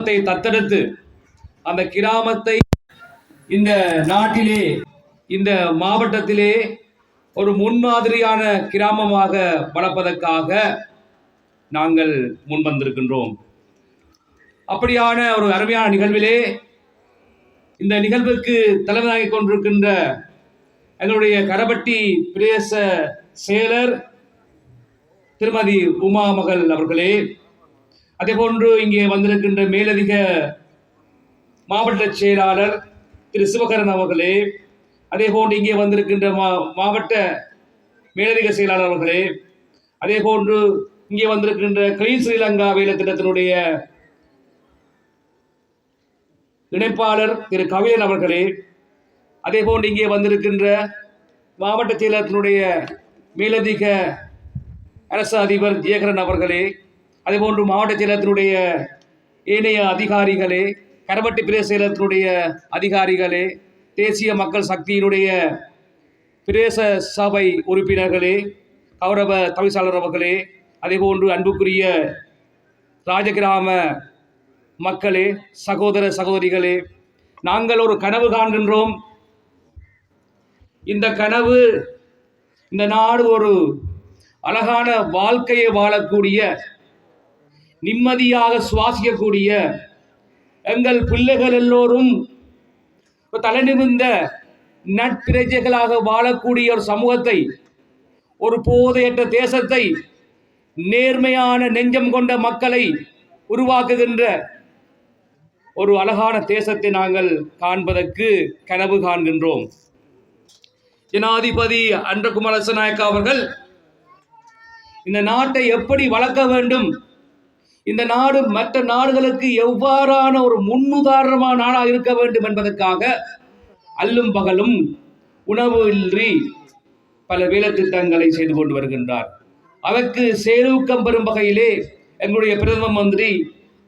தத்தெடுத்து அந்த கிராமத்தை இந்த நாட்டிலே இந்த மாவட்டத்திலே ஒரு முன்மாதிரியான கிராமமாக வளர்ப்பதற்காக நாங்கள் முன்வந்திருக்கின்றோம். அப்படியான ஒரு அருமையான நிகழ்விலே இந்த நிகழ்வுக்கு தலைமையாகி கொண்டிருக்கின்ற எங்களுடைய கரபட்டி பிரதேச செயலர் திருமதி உமா மகள் அவர்களே, அதேபோன்று இங்கே வந்திருக்கின்ற மேலதிக மாவட்ட செயலாளர் திரு சிவகரன் அவர்களே, அதேபோன்று இங்கே வந்திருக்கின்ற மாவட்ட மேலதிக செயலாளர் அவர்களே, அதேபோன்று இங்கே வந்திருக்கின்ற கிளீன் ஸ்ரீலங்கா வேலை திட்டத்தினுடைய இணைப்பாளர் திரு கவியன் அவர்களே, அதேபோன்று இங்கே வந்திருக்கின்ற மாவட்ட செயலகத்தினுடைய மேலதிக அரசு அதிபர் ஜெயகரன் அவர்களே, அதேபோன்று மாவட்ட செயலகத்தினுடைய ஏனைய அதிகாரிகளே, கரபட்டி பிரதேச செயலகத்தினுடைய அதிகாரிகளே, தேசிய மக்கள் சக்தியினுடைய பிரதேச சபை உறுப்பினர்களே, கௌரவ தவிசாளர் அவர்களே, அதேபோன்று அன்புக்குரிய ராஜகிராம மக்களே, சகோதர சகோதரிகளே, நாங்கள் ஒரு கனவு காண்கின்றோம். இந்த கனவு இந்த நாடு ஒரு அழகான வாழ்க்கையை வாழக்கூடிய, நிம்மதியாக சுவாசிக்கக்கூடிய, எங்கள் பிள்ளைகள் எல்லோரும் தலைநிமிர்ந்த நட்பிரஜைகளாக வாழக்கூடிய ஒரு சமூகத்தை, ஒரு போதையற்ற தேசத்தை, நேர்மையான நெஞ்சம் கொண்ட மக்களை உருவாக்குகின்ற ஒரு அழகான தேசத்தை நாங்கள் காண்பதற்கு கனவு காண்கின்றோம். ஜனாதிபதி அன்றகுமார் அரசநாயக்க அவர்கள் இந்த நாட்டை எப்படி வளர்க்க வேண்டும், இந்த நாடு மற்ற நாடுகளுக்கு எவ்வாறான ஒரு முன்னுதாரணமான நாடாக இருக்க வேண்டும் என்பதற்காக அல்லும் பகலும் உணவு இன்றி பல வேலை திட்டங்களை செய்து கொண்டு வருகின்றார். அதற்கு செயலூக்கம் பெறும் வகையிலே எங்களுடைய பிரதம மந்திரி,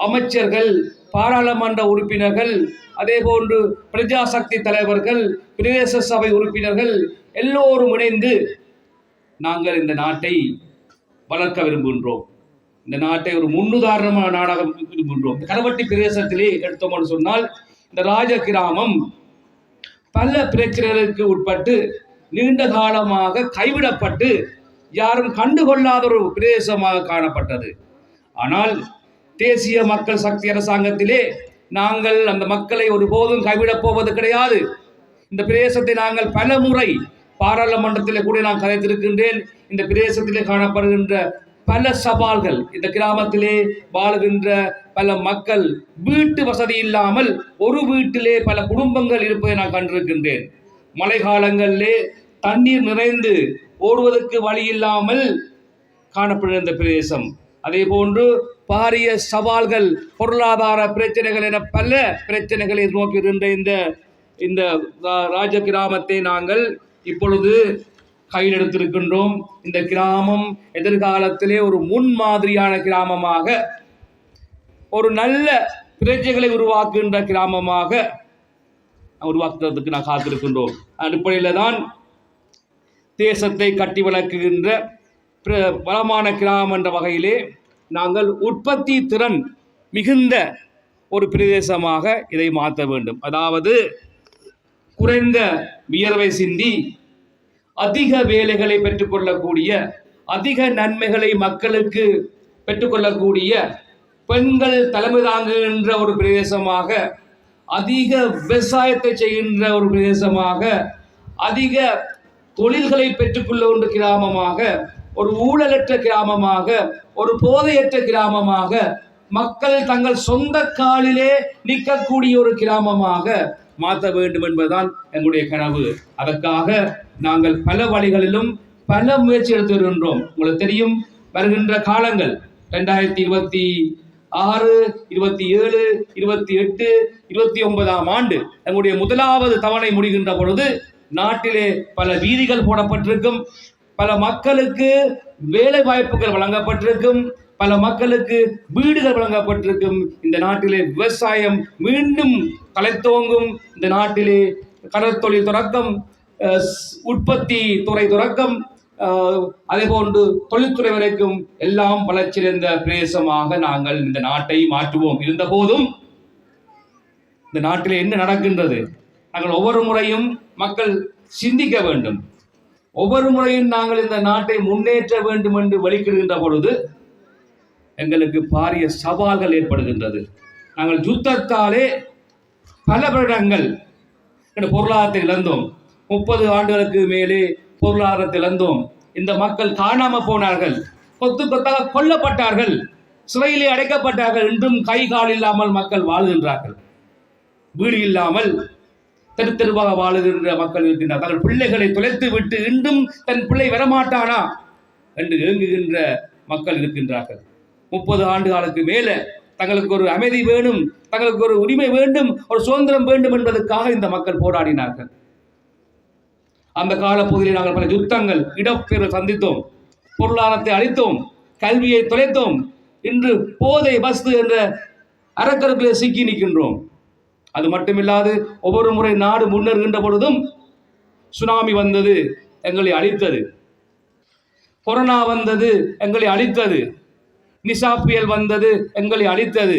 அமைச்சர்கள், பாராளுமன்ற உறுப்பினர்கள், அதேபோன்று பிரஜா சக்தி தலைவர்கள், பிரதேச சபை உறுப்பினர்கள் எல்லோரும் இணைந்து நாங்கள் இந்த நாட்டை வளர்க்க விரும்புகின்றோம். இந்த நாட்டை ஒரு முன்னுதாரணமான நாடாக விரும்புகின்றோம். கரபட்டி பிரதேசத்திலே எடுத்தோம்னு சொன்னால் இந்த ராஜ கிராமம் பல பிரச்சனைகளுக்கு உட்பட்டு நீண்ட காலமாக கைவிடப்பட்டு யாரும் கண்டுகொள்ளாத ஒரு பிரதேசமாக காணப்பட்டது. ஆனால் தேசிய மக்கள் சக்தி அரசாங்கத்திலே நாங்கள் அந்த மக்களை ஒருபோதும் கைவிடப் போவது கிடையாது. இந்த பிரதேசத்தை நாங்கள் பல முறை பாராளுமன்றத்திலே கூட நான் கதைத்திருக்கின்றேன். இந்த பிரதேசத்திலே காணப்படுகின்ற பல சவால்கள், இந்த கிராமத்திலே வாழுகின்ற பல மக்கள் வீட்டு வசதி இல்லாமல் ஒரு வீட்டிலே பல குடும்பங்கள் இருப்பதை நான் கண்டிருக்கின்றேன். மழை காலங்களிலே தண்ணீர் நிறைந்து ஓடுவதற்கு வழி இல்லாமல் காணப்படுகிற இந்த பிரதேசம், அதே போன்று பாரிய சவால்கள், பொருளாதார பிரச்சனைகள் என பல பிரச்சனைகளை நோக்கியிருந்த இந்த ராஜ கிராமத்தை நாங்கள் இப்பொழுது கையில் எடுத்திருக்கின்றோம். இந்த கிராமம் எதிர்காலத்திலே ஒரு முன்மாதிரியான கிராமமாக, ஒரு நல்ல பிரஜைகளை உருவாக்குகின்ற கிராமமாக உருவாக்குறதுக்கு நான் காத்திருக்கின்றோம். அடிப்படையில் தான் தேசத்தை கட்டி வளர்க்குகின்ற வளமான கிராமம் என்ற வகையிலே நாங்கள் உற்பத்தி திறன் மிகுந்த ஒரு பிரதேசமாக இதை மாற்ற வேண்டும். அதாவது குறைந்த வியர்வை சிந்தி அதிக வேலைகளை பெற்றுக்கொள்ளக்கூடிய, அதிக நன்மைகளை மக்களுக்கு பெற்றுக்கொள்ளக்கூடிய, பெண்கள் தலைமை தாங்குகின்ற ஒரு பிரதேசமாக, அதிக விவசாயத்தை செய்கின்ற ஒரு பிரதேசமாக, அதிக தொழில்களை பெற்றுக்கொள்ள கிராமமாக, ஒரு ஊழலற்ற கிராமமாக, ஒரு போதையற்ற கிராமமாக, மக்கள் தங்கள் சொந்த காலிலே நிற்கக்கூடிய ஒரு கிராமமாக மாற்ற வேண்டும் என்பதுதான் எங்களுடைய கனவு. அதற்காக நாங்கள் பல வழிகளிலும் பல முயற்சி எடுத்து வருகின்றோம். உங்களுக்கு தெரியும், வருகின்ற காலங்கள் 2026, 27, 28, 29ஆம் ஆண்டு எங்களுடைய முதலாவது தவணை முடிகின்ற பொழுது நாட்டிலே பல வீதிகள் போடப்பட்டிருக்கும், பல மக்களுக்கு வேலை வாய்ப்புகள் வழங்கப்பட்டிருக்கும், பல மக்களுக்கு வீடுகள் வழங்கப்பட்டிருக்கும். இந்த நாட்டிலே விவசாயம் மீண்டும் தலைத்தோங்கும். இந்த நாட்டிலே கடற்தொழில் தொடக்கம், உற்பத்தி துறை தொடக்கம், அதே போன்று தொழில்துறை வரைக்கும் எல்லாம் வளர்ச்சியடைந்த பிரதேசமாக நாங்கள் இந்த நாட்டை மாற்றுவோம். இருந்த போதும் இந்த நாட்டில் என்ன நடக்கின்றது? நாங்கள் ஒவ்வொரு முறையும் மக்கள் சிந்திக்க வேண்டும். ஒவ்வொரு முறையும் நாங்கள் இந்த நாட்டை முன்னேற்ற வேண்டும் என்று வெளிக்கிடுகின்ற பொழுது எங்களுக்கு பாரிய சவால்கள் ஏற்படுகின்றது. நாங்கள் யுத்தத்தாலே பல வருடங்கள் பொருளாதாரத்தை இழந்தோம். 30 ஆண்டுகளுக்கு மேலே பொருளாதாரத்தை இழந்தோம். இந்த மக்கள் காணாமல் போனார்கள், கொத்து கொத்தாக கொல்லப்பட்டார்கள், சிறையிலே அடைக்கப்பட்டார்கள். இன்றும் கை கால் இல்லாமல் மக்கள் வாழ்கின்றார்கள். வீடு இல்லாமல் தெரு தெருவாக வாழுகின்ற மக்கள் இருக்கின்றனர். தங்கள் பிள்ளைகளை தொலைத்து விட்டு இன்றும் தன் பிள்ளை வரமாட்டானா என்று ஏங்குகின்ற மக்கள் இருக்கின்றார்கள். 30 ஆண்டுகளுக்கு மேலே தங்களுக்கு ஒரு அமைதி வேணும், தங்களுக்கு ஒரு உரிமை வேண்டும், ஒரு சுதந்திரம் வேண்டும் என்பதற்காக இந்த மக்கள் போராடினார்கள். அந்த காலப்பகுதியில் நாங்கள் பல யுத்தங்கள், இடப்பெயர்வு சந்தித்தோம், பொருளாதாரத்தை அளித்தோம், கல்வியை தொலைத்தோம். இன்று போதை வஸ்து என்ற அறக்கருக்களை சிக்கி நிற்கின்றோம். அது மட்டுமில்லாது ஒவ்வொரு முறை நாடு முன்னேறுகின்ற பொழுதும் சுனாமி வந்தது, எங்களை அழித்தது. கொரோனா வந்தது, எங்களை அழித்தது. நிசா புயல் வந்தது, எங்களை அழித்தது.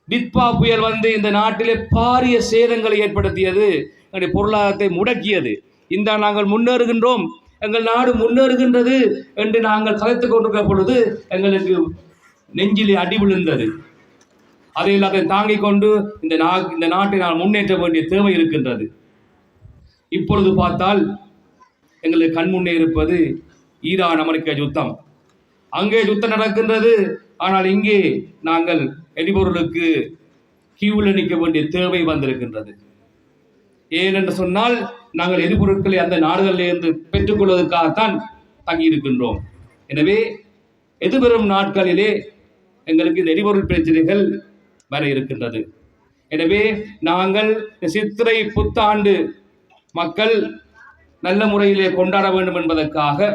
டிட்பா புயல் வந்து இந்த நாட்டிலே பாரிய சேதங்களை ஏற்படுத்தியது, எங்களுடைய பொருளாதாரத்தை முடக்கியது. இந்த நாங்கள் முன்னேறுகின்றோம், எங்கள் நாடு முன்னேறுகின்றது என்று நாங்கள் கலைத்துக் கொண்டிருக்கிற பொழுது எங்களுக்கு நெஞ்சிலே அடி விழுந்தது. அதை எல்லாத்தையும் தாங்கிக் கொண்டு இந்த நாட்டை நான் முன்னேற்ற வேண்டிய தேவை இருக்கின்றது. இப்பொழுது பார்த்தால் எங்களுக்கு கண்முன்னே இருப்பது ஈரான் அமெரிக்க யுத்தம். அங்கே யுத்தம் நடக்கின்றது. ஆனால் இங்கே நாங்கள் எரிபொருளுக்கு கியூவில் நிற்க வேண்டிய தேவை வந்திருக்கின்றது. ஏனென்று சொன்னால் நாங்கள் எரிபொருட்களை அந்த நாடுகளிலிருந்து பெற்றுக்கொள்வதற்காகத்தான் தங்கியிருக்கின்றோம். எனவே எதிர்வரும் நாட்களிலே எங்களுக்கு இந்த எரிபொருள் பிரச்சனைகள் வர இருக்கின்றது. எனவே நாங்கள் சித்திரை புத்தாண்டு மக்கள் நல்ல முறையிலே கொண்டாட வேண்டும் என்பதற்காக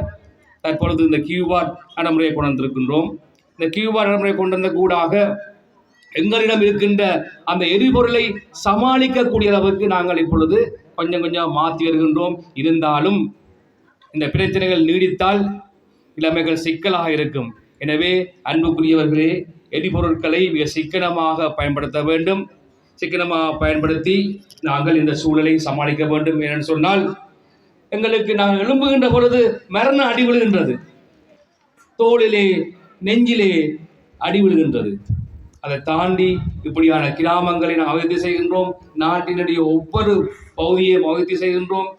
தற்பொழுது இந்த கியூஆர் நடைமுறையை கொண்டு வந்திருக்கின்றோம். இந்த கியூஆர் நடைமுறை கொண்டு வந்த கூடாக எங்களிடம் இருக்கின்ற அந்த எரிபொருளை சமாளிக்கக்கூடிய அளவுக்கு நாங்கள் இப்பொழுது கொஞ்சம் கொஞ்சம் மாற்றி வருகின்றோம். இருந்தாலும் இந்த பிரச்சனைகள் நீடித்தால் நிலைமைகள் சிக்கலாக இருக்கும். எனவே அன்புக்குரியவர்களே, எரிபொருட்களை மிக சிக்கனமாக பயன்படுத்த வேண்டும். சிக்கனமாக பயன்படுத்தி நாங்கள் இந்த சூழலை சமாளிக்க வேண்டும். ஏனென்று சொன்னால் எங்களுக்கு நாங்கள் எழும்புகின்ற பொழுது மரண அடி விழுகின்றது, தோளிலே நெஞ்சிலே அடி விழுகின்றது. அதை தாண்டி இப்படியான கிராமங்களை நாம் அபிவிருத்தி செய்கின்றோம். நாட்டினுடைய ஒவ்வொரு பகுதியையும் அபிவிருத்தி செய்கின்றோம்.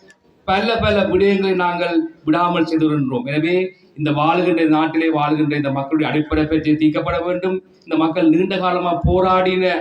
பல பல விடயங்களை நாங்கள் விடாமல் செய்து வருகின்றோம். எனவே இந்த வாழுகின்ற நாட்டிலே வாழ்கின்ற இந்த மக்களுடைய அடிப்படை பிரச்சனை தீர்க்கப்பட வேண்டும். இந்த மக்கள் நீண்ட காலமாக போராடின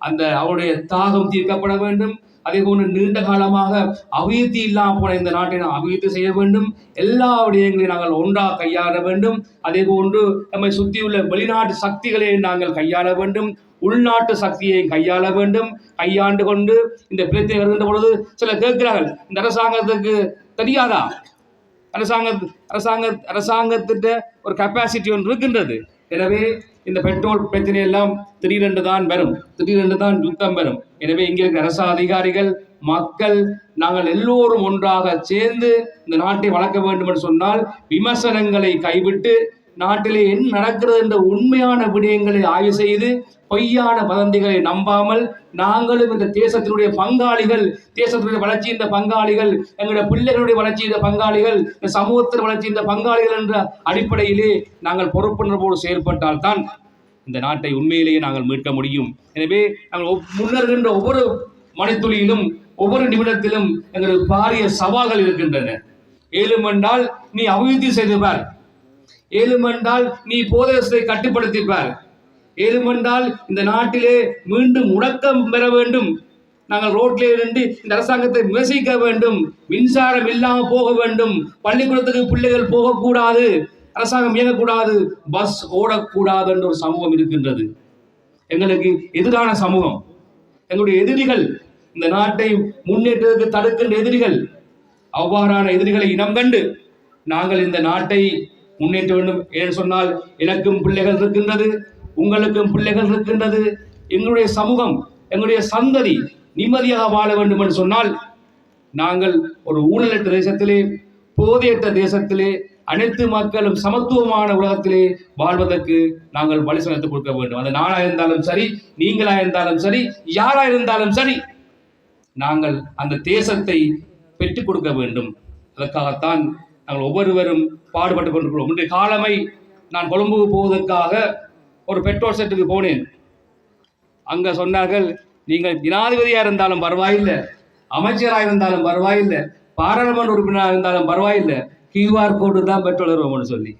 அந்த அவருடைய தாகம் தீர்க்கப்பட வேண்டும். அதே போன்று நீண்ட காலமாக அபிவிருத்தி இல்லாமல் போன இந்த நாட்டை நாம் அபிவிருத்தி செய்ய வேண்டும். எல்லா விடயங்களையும் நாங்கள் ஒன்றாக கையாள வேண்டும். அதே போன்று நம்மை சுற்றியுள்ள வெளிநாட்டு சக்திகளை நாங்கள் கையாள வேண்டும். உள்நாட்டு சக்தியை கையாள வேண்டும். கையாண்டு கொண்டு இந்த பிரச்சனை வருகின்ற பொழுது சில கேட்கிறார்கள், இந்த அரசாங்கத்துக்கு தெரியாதா? அரசாங்கத்திட்ட ஒரு கெப்பாசிட்டி ஒன்று இருக்கின்றது. எனவே இந்த பெட்ரோல் பிரச்சனை எல்லாம் திடீரென்று தான் வரும், திடீரென்று தான் யுத்தம் வரும். எனவே இங்கே இருக்கிற அரசு அதிகாரிகள், மக்கள், நாங்கள் எல்லோரும் ஒன்றாக சேர்ந்து இந்த நாட்டை வளர்க்க வேண்டும் என்று சொன்னால் விமர்சனங்களை கைவிட்டு நாட்டிலே என்ன நடக்கிறது என்ற உண்மையான விடயங்களை ஆய்வு செய்து பொய்யான வதந்திகளை நம்பாமல் நாங்களும் இந்த தேசத்தினுடைய பங்காளிகள், தேசத்தினுடைய வளர்ச்சி இந்த பங்காளிகள், எங்களுடைய பிள்ளைகளுடைய வளர்ச்சி இந்த பங்காளிகள், இந்த சமூகத்தின் வளர்ச்சி இந்த பங்காளிகள் என்ற அடிப்படையிலே நாங்கள் பொறுப்புணர்வோடு செயல்பட்டால் தான் இந்த நாட்டை உண்மையிலேயே நாங்கள் மீட்க முடியும். எனவே நாங்கள் முன்னேறுகின்ற ஒவ்வொரு மணித்துளியிலும் ஒவ்வொரு நிமிடத்திலும் எங்களுக்கு பாரிய சவால்கள் இருக்கின்றன. ஏழுமென்றால் நீ அபிவிருத்தி செய்துப்பார், ஏழுமென்றால் நீ போதகத்தை கட்டுப்படுத்திப்பார், ஏழுமென்றால் இந்த நாட்டிலே மீண்டும் முடக்கம் பெற வேண்டும், நாங்கள் ரோட்லே இருந்து இந்த அரசாங்கத்தை விமர்சிக்க வேண்டும், மின்சாரம் இல்லாமல் போக வேண்டும், பள்ளிக்கூடத்துக்கு பிள்ளைகள் போகக்கூடாது, அரசாங்கம் இயங்கக்கூடாது, பஸ் ஓடக்கூடாது என்ற ஒரு சமூகம் இருக்கின்றது. எங்களுக்கு எதிரான சமூகம், எங்களுடைய எதிரிகள், இந்த நாட்டை முன்னேற்றத்துக்கு தடுக்கின்ற எதிரிகள். அவ்வாறான எதிரிகளை இனம் கண்டு நாங்கள் இந்த நாட்டை முன்னேற்ற வேண்டும். ஏன்னு சொன்னால் எனக்கும் பிள்ளைகள் இருக்கின்றது, உங்களுக்கும் பிள்ளைகள் இருக்கின்றது. எங்களுடைய சமூகம், எங்களுடைய சந்ததி நிம்மதியாக வாழ வேண்டும் என்று சொன்னால் நாங்கள் ஒரு ஊழலற்ற தேசத்திலே போதையற்ற தேசத்திலே அனைத்து மக்களும் சமத்துவமான உலகத்திலே வாழ்வதற்கு நாங்கள் வழி செலுத்திக் கொடுக்க வேண்டும். அந்த நானா இருந்தாலும் சரி, நீங்களா இருந்தாலும் சரி, யாரா இருந்தாலும் சரி, நாங்கள் அந்த தேசத்தை பெற்றுக் கொடுக்க வேண்டும். அதற்காகத்தான் நாங்கள் ஒவ்வொருவரும் பாடுபட்டுக் கொண்டிருக்கிறோம். இன்றைய காலமை நான் கொழும்புக்கு போவதற்காக ஒரு பெட்ரோல் செட்டுக்கு போனேன். அங்க சொன்னார்கள், நீங்கள் ஜனாதிபதியா இருந்தாலும் பரவாயில்லை, அமைச்சராக இருந்தாலும் பரவாயில்லை, பாராளுமன்ற உறுப்பினராக இருந்தாலும் பரவாயில்லை, கியூஆர் கோடு தான் பெட்ரோல் வருவோம்னு சொல்லி.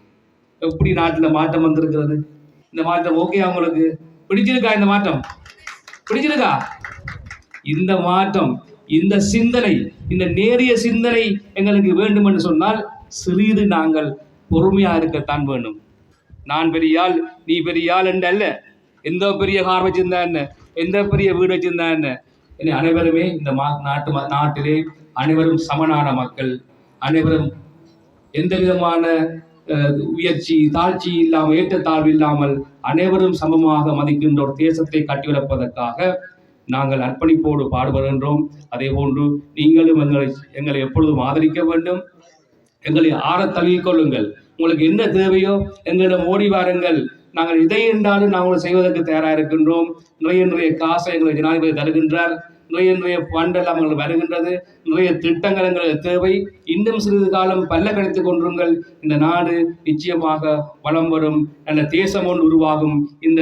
எப்படி நாட்டில் மாற்றம் வந்திருக்கிறது? இந்த மாற்றம் ஓகே அவங்களுக்கு பிடிச்சிருக்கா? இந்த மாற்றம் பிடிச்சிருக்கா? இந்த மாற்றம், இந்த சிந்தனை, இந்த நேரிய சிந்தனை எங்களுக்கு வேண்டும் என்று சொன்னால் சிறிது நாங்கள் பொறுமையா இருக்கத்தான் வேண்டும். நான் பெரிய ஆள், நீ பெரிய ஆள் என்று அல்ல. எந்த பெரிய கார் வச்சிருந்தா என்ன, எந்த பெரிய வீடு வச்சிருந்தா என்ன, அனைவருமே இந்த நாட்டிலே அனைவரும் சமனான மக்கள். அனைவரும் எந்த விதமான உயர்ச்சி தாழ்ச்சி இல்லாமல், ஏற்றத்தாழ்வு இல்லாமல் அனைவரும் சமமாக மதிக்கின்ற ஒரு தேசத்தை கட்டியெழுப்பதற்காக நாங்கள் அர்ப்பணிப்போடு பாடுபடுகின்றோம். அதே போன்று நீங்களும் எங்களை எப்பொழுதும் ஆதரிக்க வேண்டும். எங்களை ஆற தழுவிக் கொள்ளுங்கள். உங்களுக்கு என்ன தேவையோ எங்களிடம் ஓடி வாருங்கள். நாங்கள் இதை என்றாலும் நாங்கள் செய்வதற்கு தயாராக இருக்கின்றோம். நிறைய காசை எங்களை ஜனாதிபதி தருகின்றார். நிறைய ஃபண்டெல்லாம் எங்களுக்கு வருகின்றது. நிறைய திட்டங்கள் எங்களுக்கு தேவை. இன்னும் சிறிது காலம் பல்ல கழித்துக் கொண்டிருங்கள். இந்த நாடு நிச்சயமாக வளம் வரும். நல்ல தேசம் ஒன்று உருவாகும். இந்த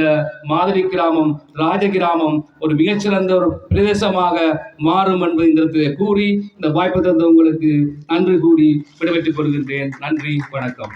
மாதிரி கிராமம், ராஜ கிராமம் ஒரு மிகச்சிறந்த ஒரு பிரதேசமாக மாறும் என்பது இந்த இடத்திலே கூறி, இந்த வாய்ப்பு தந்த உங்களுக்கு நன்றி கூறி விடைபெற்றுக் கொள்கின்றேன். நன்றி, வணக்கம்.